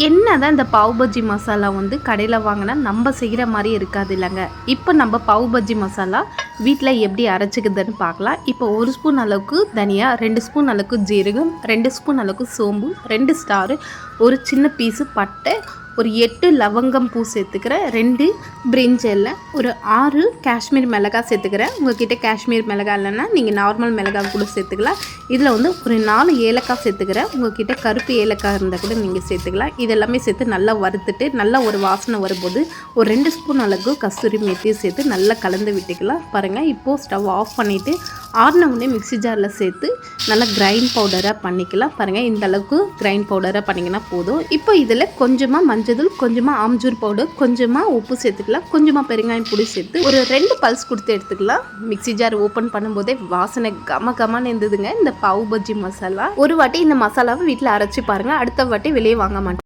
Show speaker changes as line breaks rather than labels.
என்ன தான் இந்த பாவ் பஜ்ஜி மசாலா வந்து கடையில் வாங்கினா நம்ம செய்கிற மாதிரி இருக்காது இல்லைங்க. இப்போ நம்ம பாவ் பஜ்ஜி மசாலா வீட்டில் எப்படி அரைச்சிக்குதுன்னு பார்க்கலாம். இப்போ 1 ஸ்பூன் அளவுக்கு தனியா, 2 ஸ்பூன் அளவுக்கு ஜீரகம், 2 ஸ்பூன் அளவுக்கு சோம்பு, 2 ஸ்டாரு, ஒரு சின்ன பீஸு பட்டை, ஒரு 8 லவங்கம் பூ சேர்த்துக்கிறேன், 2 பிரிஞ்சி இலை, ஒரு 6 காஷ்மீர் மிளகாய் சேர்த்துக்கிறேன். உங்கள்கிட்ட காஷ்மீர் மிளகாய் இல்லைன்னா நீங்கள் நார்மல் மிளகாய் கூட சேர்த்துக்கலாம். இதில் வந்து ஒரு 4 ஏலக்காய் சேர்த்துக்கிறேன். உங்கள்கிட்ட கருப்பு ஏலக்காய் இருந்தால் கூட நீங்கள் சேர்த்துக்கலாம். இதெல்லாமே சேர்த்து நல்லா வறுத்துட்டு நல்லா ஒரு வாசனை வரும்போது ஒரு 2 ஸ்பூன் அளவுக்கு கஸ்தூரி மேத்தியும் சேர்த்து நல்லா கலந்து விட்டுக்கலாம். பாருங்கள், இப்போது ஸ்டவ் ஆஃப் பண்ணிவிட்டு ஆறினவுடனே மிக்ஸி ஜாரில் சேர்த்து நல்லா கிரைண்ட் பவுடராக பண்ணிக்கலாம். பாருங்கள், இந்த அளவுக்கு கிரைண்ட் பவுடராக பண்ணிங்கன்னா போதும். இப்போ இதில் கொஞ்சமாக மஞ்சள், கொஞ்சமாக ஆம்ச்சூர் பவுடர், கொஞ்சமாக உப்பு சேர்த்துக்கலாம், கொஞ்சமாக பெருங்காயம் பொடி சேர்த்து ஒரு 2 பல்ஸ் கொடுத்து எடுத்துக்கலாம். மிக்ஸி ஜார் ஓப்பன் பண்ணும்போதே வாசனை கமன்னு இருந்ததுங்க இந்த பாவ் பஜ்ஜி மசாலா. ஒரு வாட்டி இந்த மசாலாவை வீட்டில் அரைச்சி பாருங்கள், அடுத்த வாட்டி வெளியே வாங்க மாட்டேன்.